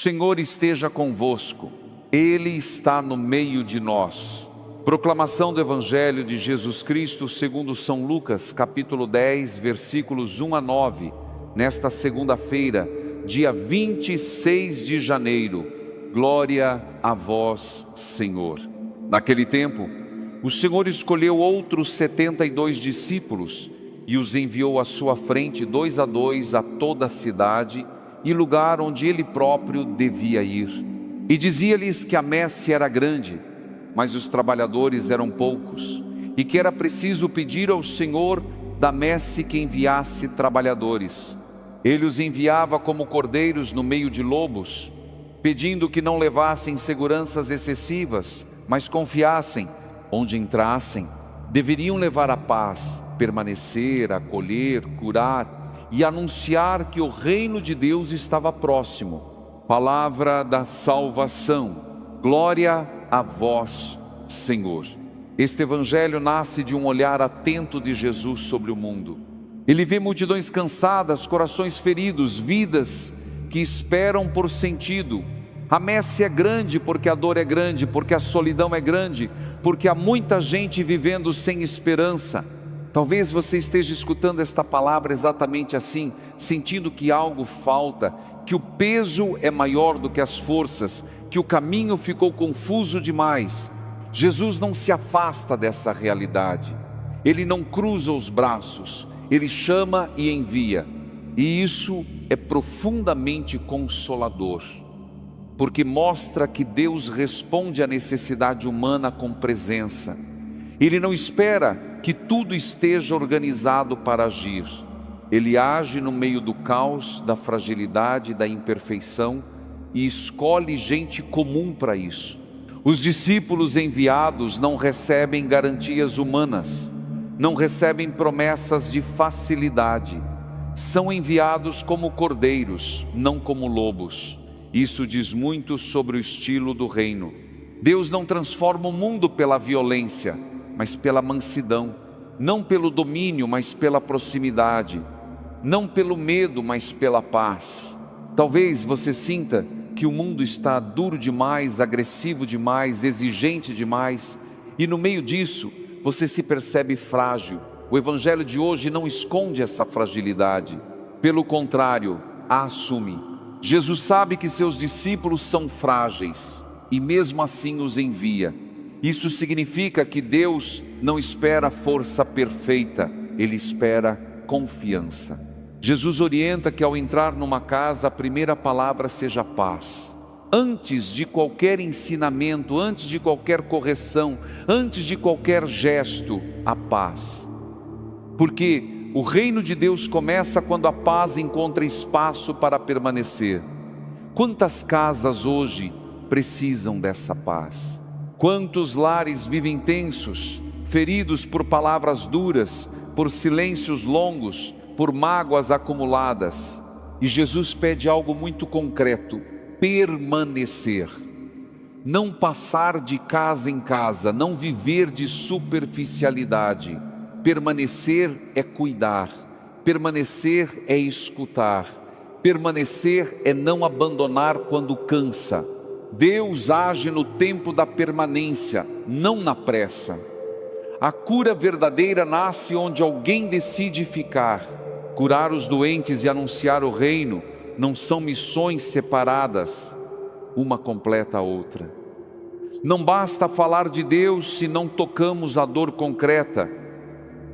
Senhor esteja convosco, Ele está no meio de nós. Proclamação do Evangelho de Jesus Cristo segundo São Lucas, capítulo 10, versículos 1 a 9, nesta segunda-feira, dia 26 de janeiro. Glória a vós, Senhor. Naquele tempo, o Senhor escolheu outros 72 discípulos e os enviou à sua frente, 2 a 2, a toda a cidade e lugar onde ele próprio devia ir. E dizia-lhes que a messe era grande, mas os trabalhadores eram poucos, e que era preciso pedir ao Senhor da messe que enviasse trabalhadores. Ele os enviava como cordeiros no meio de lobos, pedindo que não levassem seguranças excessivas, mas confiassem. Onde entrassem, deveriam levar a paz, permanecer, acolher, curar e anunciar que o reino de Deus estava próximo. Palavra da salvação. Glória a vós, Senhor. Este evangelho nasce de um olhar atento de Jesus sobre o mundo. Ele vê multidões cansadas, corações feridos, vidas que esperam por sentido. A messe é grande porque a dor é grande, porque a solidão é grande, porque há muita gente vivendo sem esperança. Talvez você esteja escutando esta palavra exatamente assim, sentindo que algo falta, que o peso é maior do que as forças, que o caminho ficou confuso demais. Jesus não se afasta dessa realidade. Ele não cruza os braços, Ele chama e envia. E isso é profundamente consolador, porque mostra que Deus responde à necessidade humana com presença. Ele não espera que tudo esteja organizado para agir. Ele age no meio do caos, da fragilidade, da imperfeição e escolhe gente comum para isso. Os discípulos enviados não recebem garantias humanas, não recebem promessas de facilidade. São enviados como cordeiros, não como lobos. Isso diz muito sobre o estilo do reino. Deus não transforma o mundo pela violência, mas pela mansidão. Não pelo domínio, mas pela proximidade. Não pelo medo, mas pela paz. Talvez você sinta que o mundo está duro demais, agressivo demais, exigente demais. E no meio disso, você se percebe frágil. O Evangelho de hoje não esconde essa fragilidade. Pelo contrário, a assume. Jesus sabe que seus discípulos são frágeis e mesmo assim os envia. Isso significa que Deus não espera força perfeita, Ele espera confiança. Jesus orienta que ao entrar numa casa, a primeira palavra seja paz. Antes de qualquer ensinamento, antes de qualquer correção, antes de qualquer gesto, a paz. Porque o reino de Deus começa quando a paz encontra espaço para permanecer. Quantas casas hoje precisam dessa paz? Quantos lares vivem tensos, feridos por palavras duras, por silêncios longos, por mágoas acumuladas? E Jesus pede algo muito concreto: permanecer. Não passar de casa em casa, não viver de superficialidade. Permanecer é cuidar, permanecer é escutar, permanecer é não abandonar quando cansa. Deus age no tempo da permanência, não na pressa. A cura verdadeira nasce onde alguém decide ficar. Curar os doentes e anunciar o reino não são missões separadas, uma completa a outra. Não basta falar de Deus se não tocamos a dor concreta.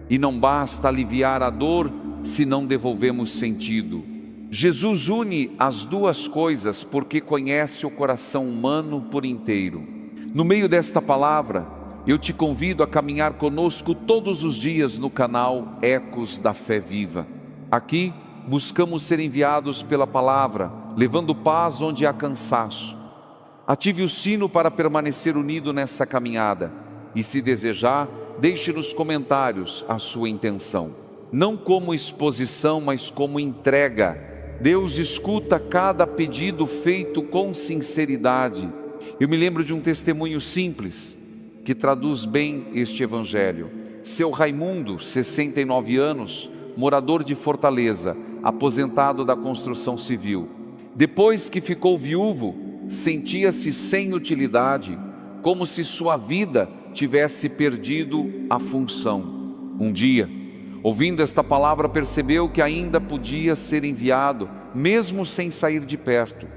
E não basta aliviar a dor se não devolvemos sentido. Jesus une as duas coisas porque conhece o coração humano por inteiro. No meio desta palavra, eu te convido a caminhar conosco todos os dias no canal Ecos da Fé Viva. Aqui, buscamos ser enviados pela palavra, levando paz onde há cansaço. Ative o sino para permanecer unido nessa caminhada. E se desejar, deixe nos comentários a sua intenção. Não como exposição, mas como entrega. Deus escuta cada pedido feito com sinceridade. Eu me lembro de um testemunho simples que traduz bem este evangelho. Seu Raimundo, 69 anos, morador de Fortaleza, aposentado da construção civil. Depois que ficou viúvo, sentia-se sem utilidade, como se sua vida tivesse perdido a função. Um dia, ouvindo esta palavra, percebeu que ainda podia ser enviado, mesmo sem sair de perto.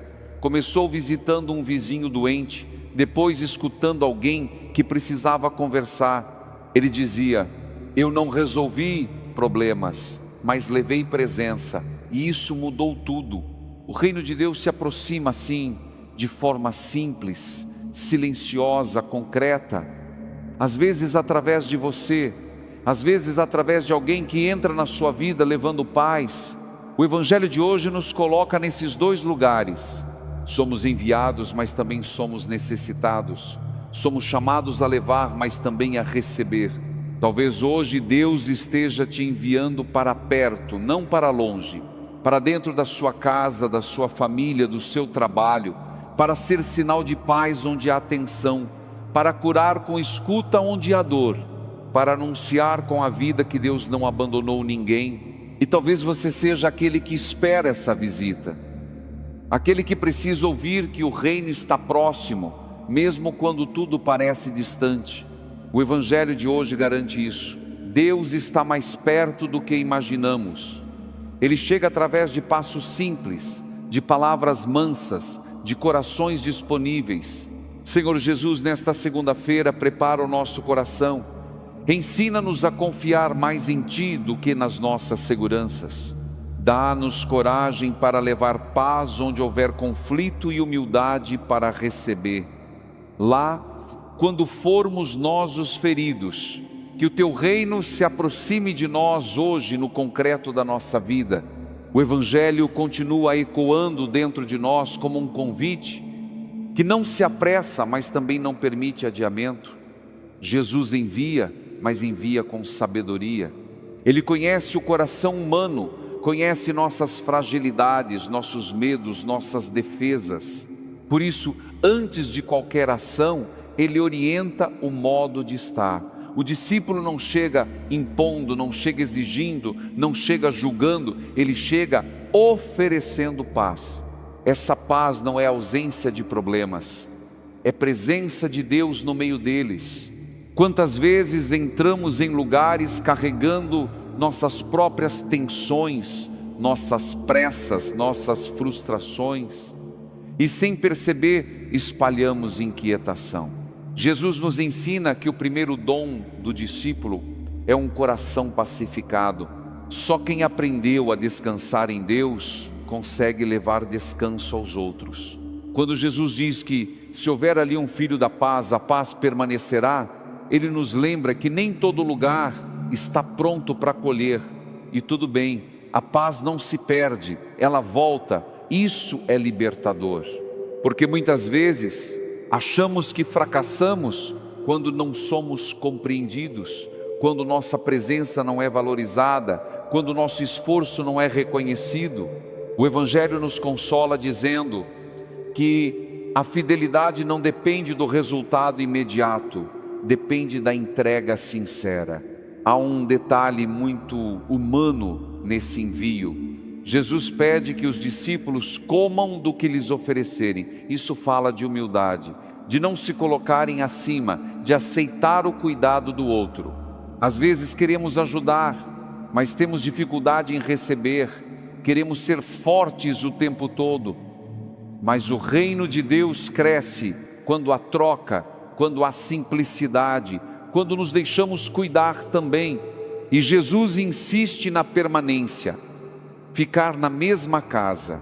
Começou visitando um vizinho doente, depois escutando alguém que precisava conversar. Ele dizia: eu não resolvi problemas, mas levei presença, e isso mudou tudo. O reino de Deus se aproxima assim, de forma simples, silenciosa, concreta. Às vezes através de você, às vezes através de alguém que entra na sua vida levando paz. O Evangelho de hoje nos coloca nesses dois lugares. Somos enviados, mas também somos necessitados. Somos chamados a levar, mas também a receber. Talvez hoje Deus esteja te enviando para perto, não para longe, para dentro da sua casa, da sua família, do seu trabalho, para ser sinal de paz onde há tensão, para curar com escuta onde há dor, para anunciar com a vida que Deus não abandonou ninguém. E talvez você seja aquele que espera essa visita, aquele que precisa ouvir que o reino está próximo, mesmo quando tudo parece distante. O Evangelho de hoje garante isso. Deus está mais perto do que imaginamos. Ele chega através de passos simples, de palavras mansas, de corações disponíveis. Senhor Jesus, nesta segunda-feira, prepara o nosso coração. Ensina-nos a confiar mais em Ti do que nas nossas seguranças. Dá-nos coragem para levar paz onde houver conflito e humildade para receber. Lá, quando formos nós os feridos, que o Teu reino se aproxime de nós hoje no concreto da nossa vida. O Evangelho continua ecoando dentro de nós como um convite, que não se apressa, mas também não permite adiamento. Jesus envia, mas envia com sabedoria. Ele conhece o coração humano, conhece nossas fragilidades, nossos medos, nossas defesas. Por isso, antes de qualquer ação, Ele orienta o modo de estar. O discípulo não chega impondo, não chega exigindo, não chega julgando, ele chega oferecendo paz. Essa paz não é ausência de problemas, é presença de Deus no meio deles. Quantas vezes entramos em lugares carregando nossas próprias tensões, nossas pressas, nossas frustrações, e sem perceber espalhamos inquietação. Jesus nos ensina que o primeiro dom do discípulo é um coração pacificado. Só quem aprendeu a descansar em Deus consegue levar descanso aos outros. Quando Jesus diz que se houver ali um filho da paz, a paz permanecerá, Ele nos lembra que nem todo lugar está pronto para acolher. E tudo bem, a paz não se perde, ela volta. Isso é libertador. Porque muitas vezes achamos que fracassamos quando não somos compreendidos, quando nossa presença não é valorizada, quando nosso esforço não é reconhecido. O Evangelho nos consola dizendo que a fidelidade não depende do resultado imediato, depende da entrega sincera. Há um detalhe muito humano nesse envio. Jesus pede que os discípulos comam do que lhes oferecerem. Isso fala de humildade, de não se colocarem acima, de aceitar o cuidado do outro. Às vezes queremos ajudar, mas temos dificuldade em receber, queremos ser fortes o tempo todo. Mas o reino de Deus cresce quando há troca, quando há simplicidade, quando nos deixamos cuidar também. E Jesus insiste na permanência. Ficar na mesma casa,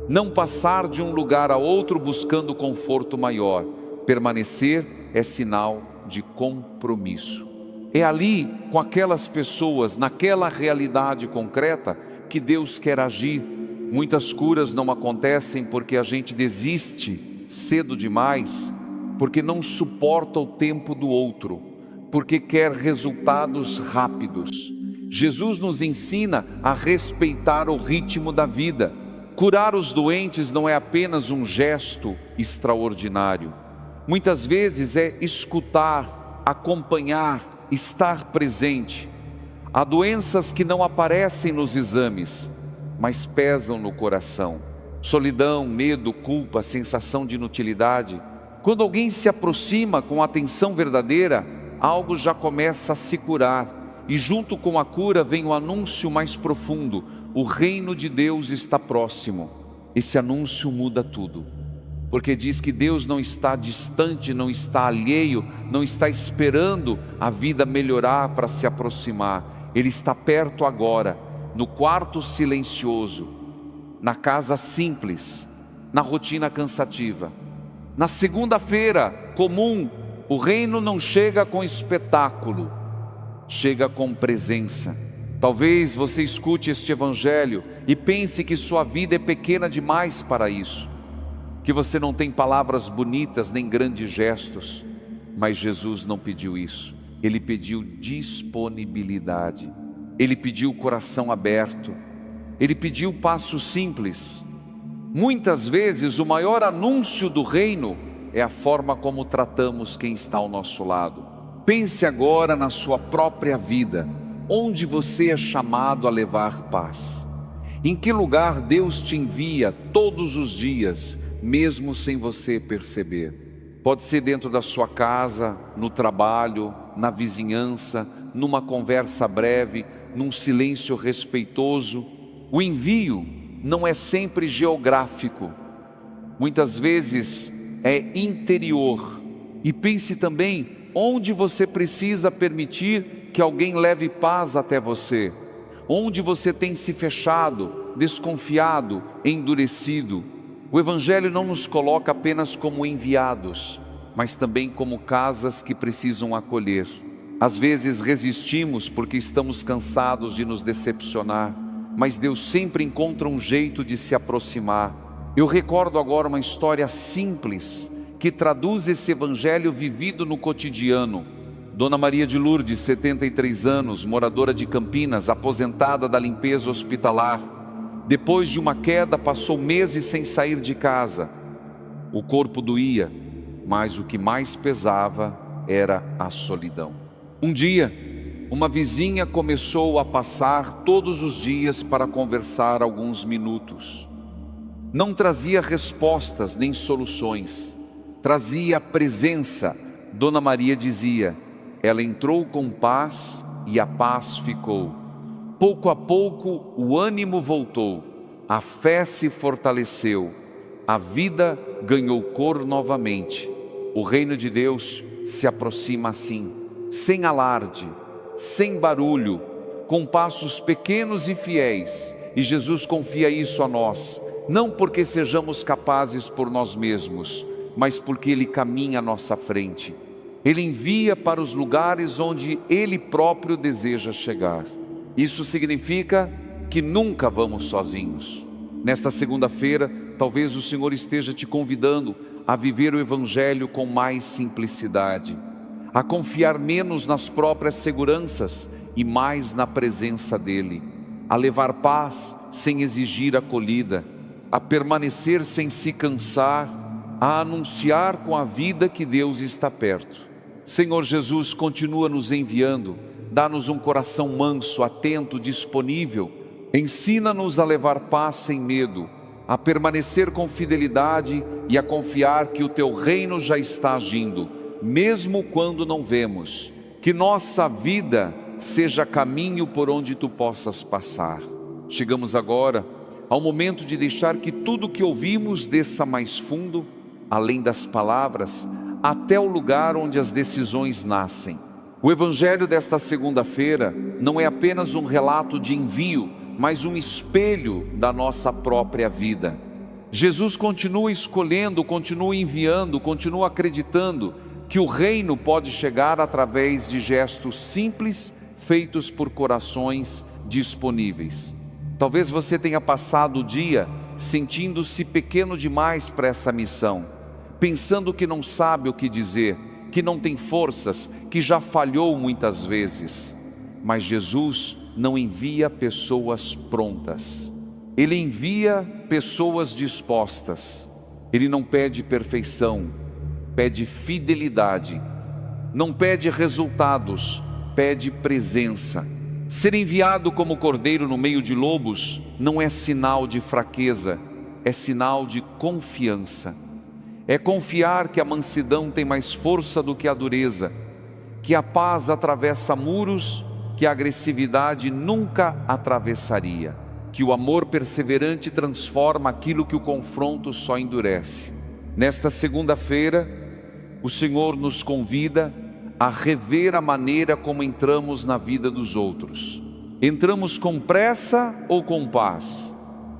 não passar de um lugar a outro buscando conforto maior. Permanecer é sinal de compromisso. É ali, com aquelas pessoas, naquela realidade concreta, que Deus quer agir. Muitas curas não acontecem porque a gente desiste cedo demais, porque não suporta o tempo do outro, porque quer resultados rápidos. Jesus nos ensina a respeitar o ritmo da vida. Curar os doentes não é apenas um gesto extraordinário. Muitas vezes é escutar, acompanhar, estar presente. Há doenças que não aparecem nos exames, mas pesam no coração. Solidão, medo, culpa, sensação de inutilidade. Quando alguém se aproxima com atenção verdadeira, algo já começa a se curar. E junto com a cura vem o anúncio mais profundo: o reino de Deus está próximo. Esse anúncio muda tudo, porque diz que Deus não está distante, não está alheio, não está esperando a vida melhorar para se aproximar. Ele está perto agora, no quarto silencioso, na casa simples, na rotina cansativa. Na segunda-feira comum, o reino não chega com espetáculo, chega com presença. Talvez você escute este evangelho e pense que sua vida é pequena demais para isso, que você não tem palavras bonitas nem grandes gestos. Mas Jesus não pediu isso. Ele pediu disponibilidade. Ele pediu coração aberto. Ele pediu passo simples. Muitas vezes o maior anúncio do reino é a forma como tratamos quem está ao nosso lado. Pense agora na sua própria vida, onde você é chamado a levar paz. Em que lugar Deus te envia todos os dias, mesmo sem você perceber? Pode ser dentro da sua casa, no trabalho, na vizinhança, numa conversa breve, num silêncio respeitoso. O envio não é sempre geográfico, muitas vezes é interior. E pense também onde você precisa permitir que alguém leve paz até você, onde você tem se fechado, desconfiado, endurecido. O Evangelho não nos coloca apenas como enviados, mas também como casas que precisam acolher. Às vezes resistimos porque estamos cansados de nos decepcionar, mas Deus sempre encontra um jeito de se aproximar. Eu recordo agora uma história simples que traduz esse evangelho vivido no cotidiano. Dona Maria de Lourdes, 73 anos, moradora de Campinas, aposentada da limpeza hospitalar. Depois de uma queda, passou meses sem sair de casa. O corpo doía, mas o que mais pesava era a solidão. Um dia, uma vizinha começou a passar todos os dias para conversar alguns minutos. Não trazia respostas nem soluções, trazia presença. Dona Maria dizia: ela entrou com paz e a paz ficou. Pouco a pouco o ânimo voltou, a fé se fortaleceu, a vida ganhou cor novamente. O reino de Deus se aproxima assim, sem alarde, sem barulho, com passos pequenos e fiéis. E Jesus confia isso a nós, não porque sejamos capazes por nós mesmos, mas porque Ele caminha à nossa frente. Ele envia para os lugares onde Ele próprio deseja chegar. Isso significa que nunca vamos sozinhos. Nesta segunda-feira, talvez o Senhor esteja te convidando a viver o Evangelho com mais simplicidade, a confiar menos nas próprias seguranças e mais na presença dEle, a levar paz sem exigir acolhida, a permanecer sem se cansar, a anunciar com a vida que Deus está perto. Senhor Jesus, continua nos enviando, dá-nos um coração manso, atento, disponível. Ensina-nos a levar paz sem medo, a permanecer com fidelidade e a confiar que o Teu reino já está agindo, mesmo quando não vemos. Que nossa vida seja caminho por onde Tu possas passar. Chegamos agora ao momento de deixar que tudo que ouvimos desça mais fundo, além das palavras, até o lugar onde as decisões nascem. O Evangelho desta segunda-feira não é apenas um relato de envio, mas um espelho da nossa própria vida. Jesus continua escolhendo, continua enviando, continua acreditando que o reino pode chegar através de gestos simples, feitos por corações disponíveis. Talvez você tenha passado o dia sentindo-se pequeno demais para essa missão, pensando que não sabe o que dizer, que não tem forças, que já falhou muitas vezes. Mas Jesus não envia pessoas prontas, Ele envia pessoas dispostas. Ele não pede perfeição, pede fidelidade. Não pede resultados, pede presença. Ser enviado como cordeiro no meio de lobos não é sinal de fraqueza, é sinal de confiança. É confiar que a mansidão tem mais força do que a dureza, que a paz atravessa muros que a agressividade nunca atravessaria, que o amor perseverante transforma aquilo que o confronto só endurece. Nesta segunda-feira, o Senhor nos convida a rever a maneira como entramos na vida dos outros. Entramos com pressa ou com paz?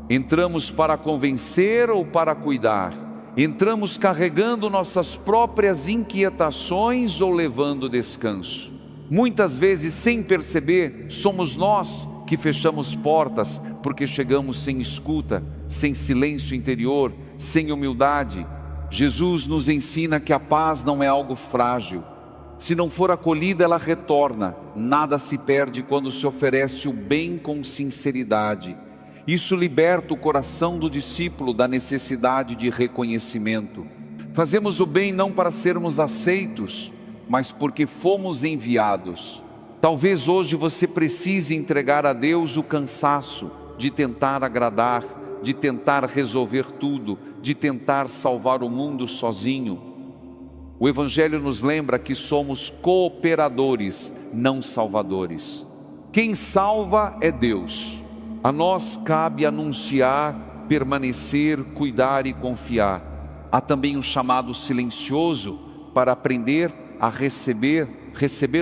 Entramos para convencer ou para cuidar? Entramos carregando nossas próprias inquietações ou levando descanso? Muitas vezes, sem perceber, somos nós que fechamos portas porque chegamos sem escuta, sem silêncio interior, sem humildade. Jesus nos ensina que a paz não é algo frágil. Se não for acolhida, ela retorna. Nada se perde quando se oferece o bem com sinceridade. Isso liberta o coração do discípulo da necessidade de reconhecimento. Fazemos o bem não para sermos aceitos, mas porque fomos enviados. Talvez hoje você precise entregar a Deus o cansaço de tentar agradar, de tentar resolver tudo, de tentar salvar o mundo sozinho. O Evangelho nos lembra que somos cooperadores, não salvadores. Quem salva é Deus. A nós cabe anunciar, permanecer, cuidar e confiar. Há também um chamado silencioso para aprender a receber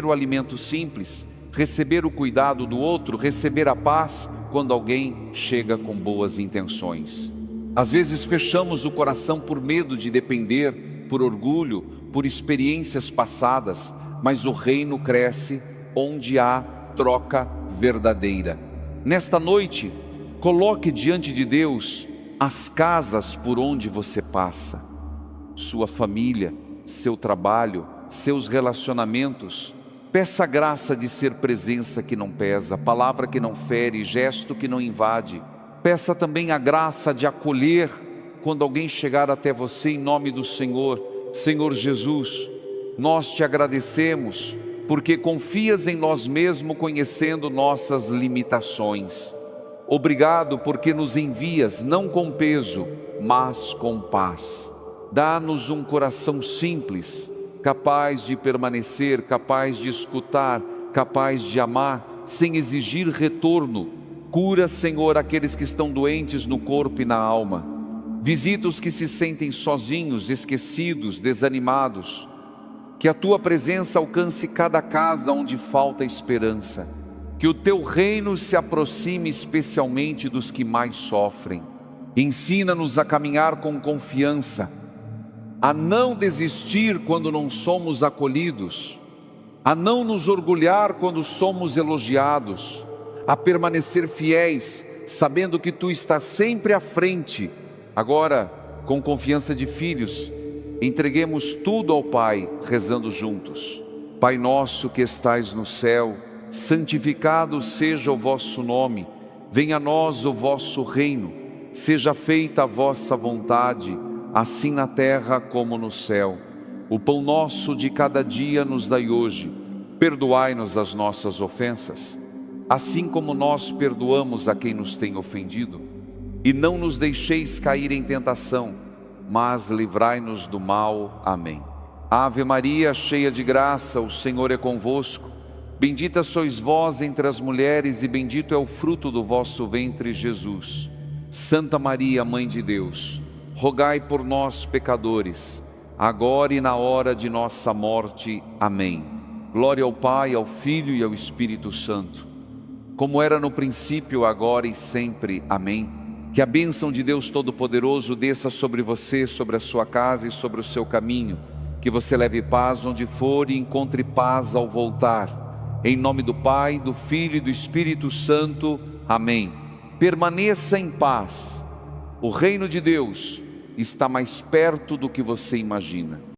o alimento simples, receber o cuidado do outro, receber a paz quando alguém chega com boas intenções. Às vezes fechamos o coração por medo de depender, por orgulho, por experiências passadas, mas o reino cresce onde há troca verdadeira. Nesta noite, coloque diante de Deus as casas por onde você passa, sua família, seu trabalho, seus relacionamentos. Peça a graça de ser presença que não pesa, palavra que não fere, gesto que não invade. Peça também a graça de acolher quando alguém chegar até você em nome do Senhor. Senhor Jesus, nós te agradecemos porque confias em nós mesmos conhecendo nossas limitações. Obrigado porque nos envias não com peso, mas com paz. Dá-nos um coração simples, capaz de permanecer, capaz de escutar, capaz de amar, sem exigir retorno. Cura, Senhor, aqueles que estão doentes no corpo e na alma. Visita os que se sentem sozinhos, esquecidos, desanimados. Que a Tua presença alcance cada casa onde falta esperança. Que o Teu reino se aproxime especialmente dos que mais sofrem. Ensina-nos a caminhar com confiança, a não desistir quando não somos acolhidos, a não nos orgulhar quando somos elogiados, a permanecer fiéis, sabendo que Tu estás sempre à frente. Agora, com confiança de filhos, entreguemos tudo ao Pai, rezando juntos. Pai nosso que estais no céu, santificado seja o vosso nome. Venha a nós o vosso reino. Seja feita a vossa vontade, assim na terra como no céu. O pão nosso de cada dia nos dai hoje. Perdoai-nos as nossas ofensas, assim como nós perdoamos a quem nos tem ofendido. E não nos deixeis cair em tentação, mas livrai-nos do mal. Amém. Ave Maria, cheia de graça, o Senhor é convosco. Bendita sois vós entre as mulheres e bendito é o fruto do vosso ventre, Jesus. Santa Maria, Mãe de Deus, rogai por nós, pecadores, agora e na hora de nossa morte. Amém. Glória ao Pai, ao Filho e ao Espírito Santo, como era no princípio, agora e sempre. Amém. Que a bênção de Deus Todo-Poderoso desça sobre você, sobre a sua casa e sobre o seu caminho. Que você leve paz onde for e encontre paz ao voltar. Em nome do Pai, do Filho e do Espírito Santo. Amém. Permaneça em paz. O reino de Deus está mais perto do que você imagina.